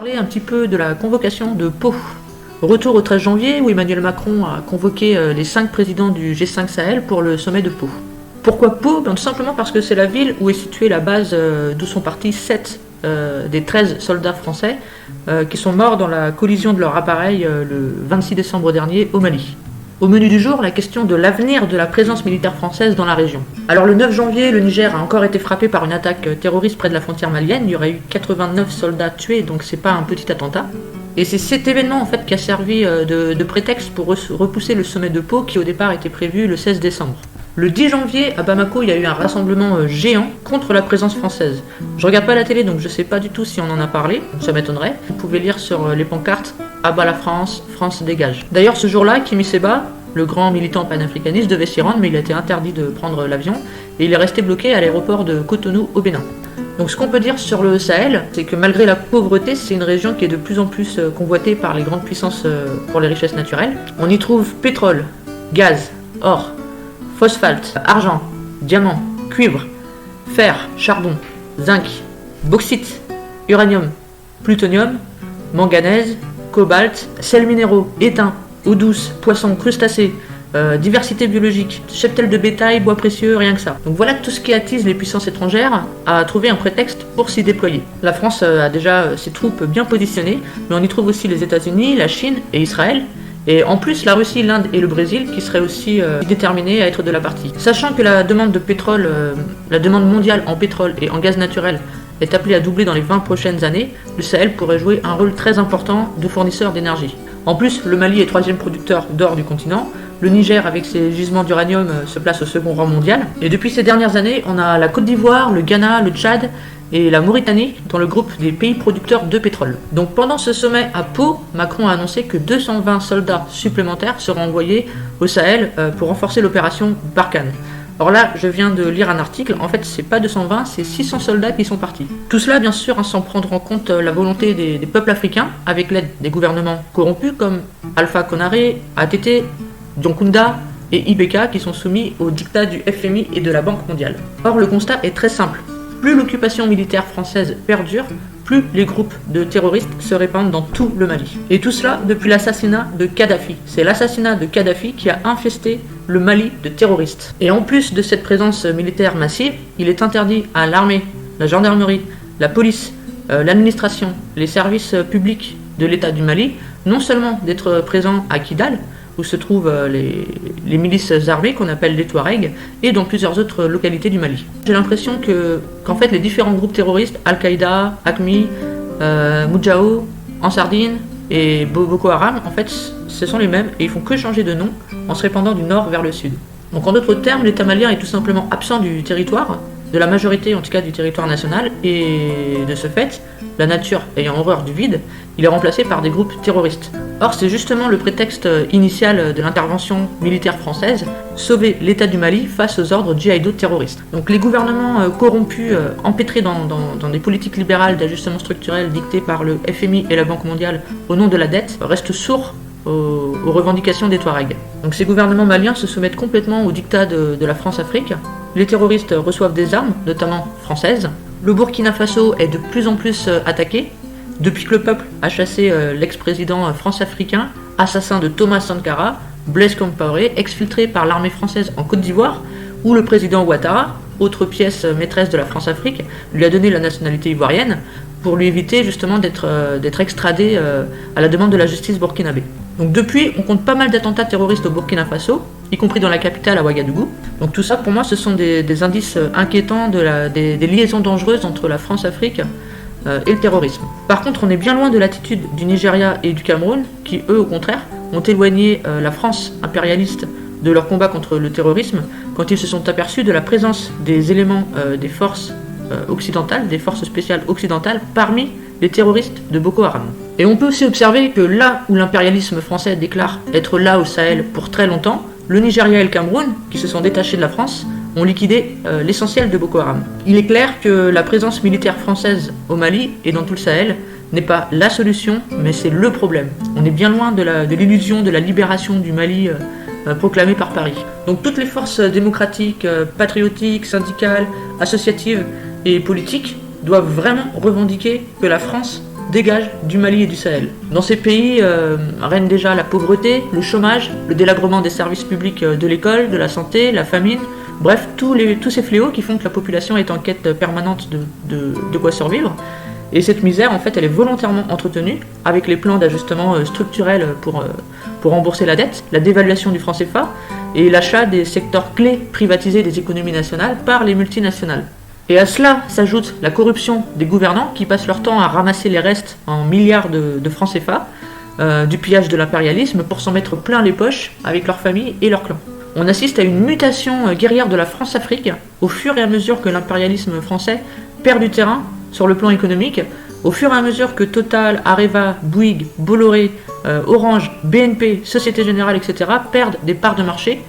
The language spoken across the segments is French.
Parler un petit peu de la convocation de Pau. Retour au 13 janvier où Emmanuel Macron a convoqué les 5 présidents du G5 Sahel pour le sommet de Pau. Pourquoi Pau? Tout simplement parce que c'est la ville où est située la base d'où sont partis 7 des 13 soldats français qui sont morts dans la collision de leur appareil le 26 décembre dernier au Mali. Au menu du jour, la question de l'avenir de la présence militaire française dans la région. Alors le 9 janvier, le Niger a encore été frappé par une attaque terroriste près de la frontière malienne. Il y aurait eu 89 soldats tués, donc c'est pas un petit attentat. Et c'est cet événement en fait qui a servi de prétexte pour repousser le sommet de Pau qui au départ était prévu le 16 décembre. Le 10 janvier, à Bamako, il y a eu un rassemblement géant contre la présence française. Je regarde pas la télé, donc je sais pas du tout si on en a parlé, ça m'étonnerait. Vous pouvez lire sur les pancartes « Abat la France, France dégage ». D'ailleurs, ce jour-là, Kémy Séba, le grand militant panafricaniste, devait s'y rendre, mais il a été interdit de prendre l'avion, et il est resté bloqué à l'aéroport de Cotonou au Bénin. Donc ce qu'on peut dire sur le Sahel, c'est que malgré la pauvreté, c'est une région qui est de plus en plus convoitée par les grandes puissances pour les richesses naturelles. On y trouve pétrole, gaz, or, phosphate, argent, diamant, cuivre, fer, charbon, zinc, bauxite, uranium, plutonium, manganèse, cobalt, sels minéraux, étain, eau douce, poissons, crustacés, diversité biologique, cheptel de bétail, bois précieux, rien que ça. Donc voilà tout ce qui attise les puissances étrangères à trouver un prétexte pour s'y déployer. La France a déjà ses troupes bien positionnées, mais on y trouve aussi les États-Unis, la Chine et Israël. Et en plus, la Russie, l'Inde et le Brésil qui seraient aussi déterminés à être de la partie. Sachant que la demande de pétrole, la demande mondiale en pétrole et en gaz naturel est appelée à doubler dans les 20 prochaines années, le Sahel pourrait jouer un rôle très important de fournisseur d'énergie. En plus, le Mali est 3e producteur d'or du continent, le Niger avec ses gisements d'uranium se place au second rang mondial, et depuis ces dernières années, on a la Côte d'Ivoire, le Ghana, le Tchad et la Mauritanie dans le groupe des pays producteurs de pétrole. Donc pendant ce sommet à Pau, Macron a annoncé que 220 soldats supplémentaires seront envoyés au Sahel pour renforcer l'opération Barkhane. Or là, je viens de lire un article, en fait c'est pas 220, c'est 600 soldats qui sont partis. Tout cela bien sûr sans prendre en compte la volonté des peuples africains, avec l'aide des gouvernements corrompus comme Alpha Condé, ATT, Dionkunda et IBK qui sont soumis au diktat du FMI et de la Banque mondiale. Or le constat est très simple. Plus l'occupation militaire française perdure, plus les groupes de terroristes se répandent dans tout le Mali. Et tout cela depuis l'assassinat de Kadhafi. C'est l'assassinat de Kadhafi qui a infesté le Mali de terroristes. Et en plus de cette présence militaire massive, il est interdit à l'armée, la gendarmerie, la police, l'administration, les services publics de l'État du Mali, non seulement d'être présents à Kidal, où se trouvent les milices armées qu'on appelle les Touaregs, et dans plusieurs autres localités du Mali. J'ai l'impression qu'en fait les différents groupes terroristes, Al-Qaïda, AQMI, Mujao, Ansardine et Boko Haram, en fait ce sont les mêmes et ils font que changer de nom en se répandant du nord vers le sud. Donc en d'autres termes, l'État malien est tout simplement absent du territoire, de la majorité en tout cas du territoire national, et de ce fait, la nature ayant horreur du vide, il est remplacé par des groupes terroristes. Or c'est justement le prétexte initial de l'intervention militaire française, sauver l'État du Mali face aux ordres djihado-terroristes. Donc les gouvernements corrompus, empêtrés dans des politiques libérales d'ajustement structurel dictées par le FMI et la Banque mondiale au nom de la dette, restent sourds aux revendications des Touaregs. Donc ces gouvernements maliens se soumettent complètement au diktat de la France-Afrique. Les terroristes reçoivent des armes, notamment françaises. Le Burkina Faso est de plus en plus attaqué, depuis que le peuple a chassé l'ex-président france-africain, assassin de Thomas Sankara, Blaise Compaoré, exfiltré par l'armée française en Côte d'Ivoire, où le président Ouattara, autre pièce maîtresse de la France-Afrique, lui a donné la nationalité ivoirienne pour lui éviter justement d'être extradé à la demande de la justice burkinabé. Donc depuis, on compte pas mal d'attentats terroristes au Burkina Faso, y compris dans la capitale à Ouagadougou. Donc tout ça, pour moi, ce sont des indices inquiétants des liaisons dangereuses entre la France-Afrique et le terrorisme. Par contre, on est bien loin de l'attitude du Nigeria et du Cameroun, qui eux, au contraire, ont éloigné la France impérialiste de leur combat contre le terrorisme quand ils se sont aperçus de la présence des éléments des forces occidentales, des forces spéciales occidentales, parmi les terroristes de Boko Haram. Et on peut aussi observer que là où l'impérialisme français déclare être là au Sahel pour très longtemps, le Nigeria et le Cameroun, qui se sont détachés de la France, ont liquidé l'essentiel de Boko Haram. Il est clair que la présence militaire française au Mali et dans tout le Sahel n'est pas la solution, mais c'est le problème. On est bien loin de l'illusion de la libération du Mali proclamée par Paris. Donc toutes les forces démocratiques, patriotiques, syndicales, associatives et politiques doivent vraiment revendiquer que la France dégage du Mali et du Sahel. Dans ces pays règne déjà la pauvreté, le chômage, le délabrement des services publics de l'école, de la santé, la famine, bref, tous ces fléaux qui font que la population est en quête permanente de quoi survivre. Et cette misère, en fait, elle est volontairement entretenue avec les plans d'ajustement structurel pour rembourser la dette, la dévaluation du franc CFA et l'achat des secteurs clés privatisés des économies nationales par les multinationales. Et à cela s'ajoute la corruption des gouvernants qui passent leur temps à ramasser les restes en milliards de francs CFA du pillage de l'impérialisme pour s'en mettre plein les poches avec leurs familles et leurs clans. On assiste à une mutation guerrière de la France-Afrique au fur et à mesure que l'impérialisme français perd du terrain sur le plan économique, au fur et à mesure que Total, Areva, Bouygues, Bolloré, Orange, BNP, Société Générale, etc. perdent des parts de marché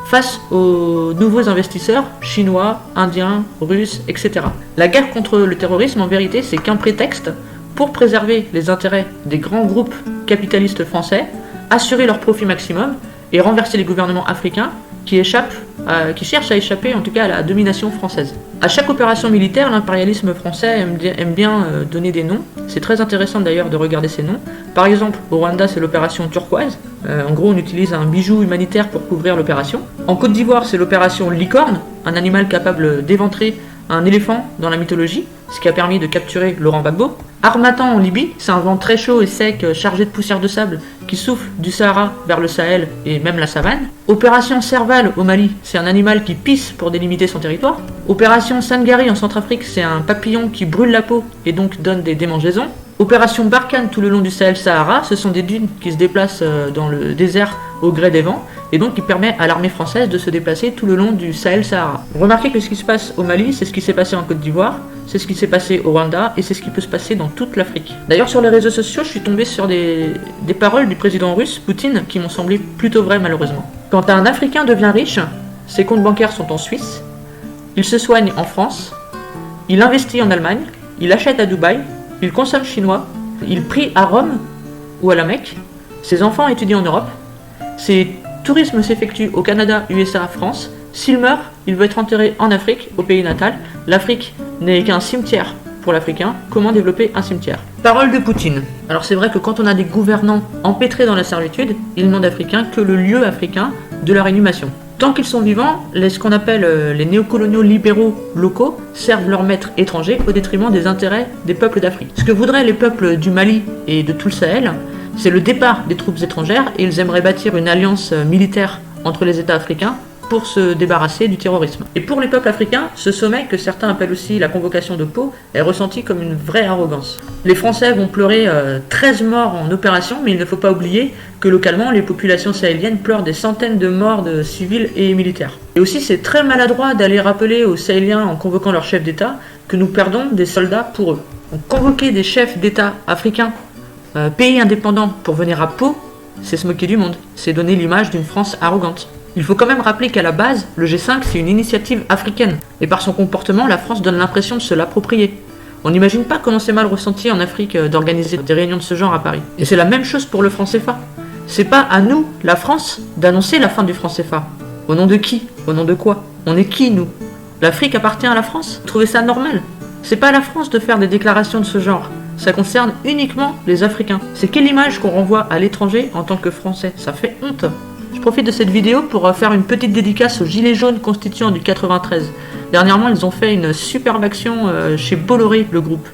face aux nouveaux investisseurs chinois, indiens, russes, etc. La guerre contre le terrorisme, en vérité, c'est qu'un prétexte pour préserver les intérêts des grands groupes capitalistes français, assurer leur profit maximum et renverser les gouvernements africains qui cherchent à échapper en tout cas à la domination française. À chaque opération militaire, l'impérialisme français aime bien donner des noms. C'est très intéressant d'ailleurs de regarder ces noms. Par exemple, au Rwanda, c'est l'opération turquoise. En gros, on utilise un bijou humanitaire pour couvrir l'opération. En Côte d'Ivoire, c'est l'opération licorne, un animal capable d'éventrer un éléphant dans la mythologie, ce qui a permis de capturer Laurent Gbagbo. Harmattan en Libye, c'est un vent très chaud et sec chargé de poussière de sable qui souffle du Sahara vers le Sahel et même la savane. Opération Serval au Mali, c'est un animal qui pisse pour délimiter son territoire. Opération Sangari en Centrafrique, c'est un papillon qui brûle la peau et donc donne des démangeaisons. Opération Barkhane tout le long du Sahel-Sahara, ce sont des dunes qui se déplacent dans le désert au gré des vents et donc qui permet à l'armée française de se déplacer tout le long du Sahel-Sahara. Remarquez que ce qui se passe au Mali, c'est ce qui s'est passé en Côte d'Ivoire, c'est ce qui s'est passé au Rwanda et c'est ce qui peut se passer dans toute l'Afrique. D'ailleurs sur les réseaux sociaux, je suis tombé sur des paroles du président russe, Poutine, qui m'ont semblé plutôt vraies malheureusement. Quand un Africain devient riche, ses comptes bancaires sont en Suisse, il se soigne en France, il investit en Allemagne, il achète à Dubaï, il consomme chinois, il prie à Rome ou à la Mecque, ses enfants étudient en Europe, ses tourismes s'effectuent au Canada, USA, France, s'il meurt, il veut être enterré en Afrique, au pays natal. L'Afrique n'est qu'un cimetière pour l'Africain. Comment développer un cimetière? Parole de Poutine. Alors c'est vrai que quand on a des gouvernants empêtrés dans la servitude, ils n'ont d'Africain que le lieu africain de leur inhumation. Tant qu'ils sont vivants, ce qu'on appelle les néocoloniaux libéraux locaux servent leurs maîtres étrangers au détriment des intérêts des peuples d'Afrique. Ce que voudraient les peuples du Mali et de tout le Sahel, c'est le départ des troupes étrangères et ils aimeraient bâtir une alliance militaire entre les États africains pour se débarrasser du terrorisme. Et pour les peuples africains, ce sommet, que certains appellent aussi la convocation de Pau, est ressenti comme une vraie arrogance. Les Français vont pleurer 13 morts en opération, mais il ne faut pas oublier que localement, les populations sahéliennes pleurent des centaines de morts de civils et militaires. Et aussi, c'est très maladroit d'aller rappeler aux Sahéliens, en convoquant leurs chefs d'État, que nous perdons des soldats pour eux. Donc, convoquer des chefs d'État africains, pays indépendants, pour venir à Pau, c'est se moquer du monde. C'est donner l'image d'une France arrogante. Il faut quand même rappeler qu'à la base, le G5 c'est une initiative africaine, et par son comportement, la France donne l'impression de se l'approprier. On n'imagine pas comment c'est mal ressenti en Afrique d'organiser des réunions de ce genre à Paris. Et c'est la même chose pour le franc CFA. C'est pas à nous, la France, d'annoncer la fin du franc CFA. Au nom de qui? Au nom de quoi? On est qui, nous? L'Afrique appartient à la France? Vous trouvez ça normal? C'est pas à la France de faire des déclarations de ce genre. Ça concerne uniquement les Africains. C'est quelle image qu'on renvoie à l'étranger en tant que Français? Ça fait honte. Je profite de cette vidéo pour faire une petite dédicace aux Gilets jaunes constituants du 93. Dernièrement, ils ont fait une superbe action chez Bolloré, le groupe.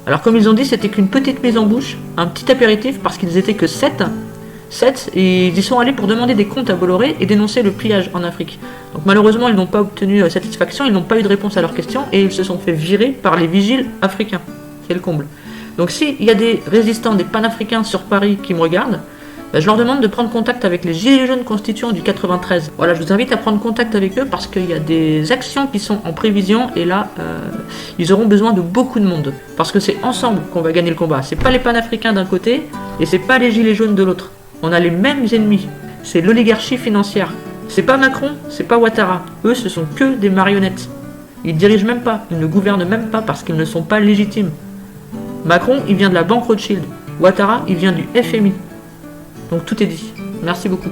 Alors comme ils ont dit, c'était qu'une petite mise en bouche, un petit apéritif, parce qu'ils étaient que 7, et ils y sont allés pour demander des comptes à Bolloré et dénoncer le pillage en Afrique. Donc malheureusement, ils n'ont pas obtenu satisfaction, ils n'ont pas eu de réponse à leurs questions, et ils se sont fait virer par les vigiles africains. C'est le comble. Donc s'il y a des résistants, des panafricains sur Paris qui me regardent, je leur demande de prendre contact avec les Gilets jaunes constituants du 93. Voilà, je vous invite à prendre contact avec eux parce qu'il y a des actions qui sont en prévision et là, ils auront besoin de beaucoup de monde. Parce que c'est ensemble qu'on va gagner le combat. C'est pas les panafricains d'un côté et c'est pas les Gilets jaunes de l'autre. On a les mêmes ennemis. C'est l'oligarchie financière. C'est pas Macron, c'est pas Ouattara. Eux, ce sont que des marionnettes. Ils dirigent même pas, ils ne gouvernent même pas parce qu'ils ne sont pas légitimes. Macron, il vient de la banque Rothschild. Ouattara, il vient du FMI. Donc tout est dit. Merci beaucoup.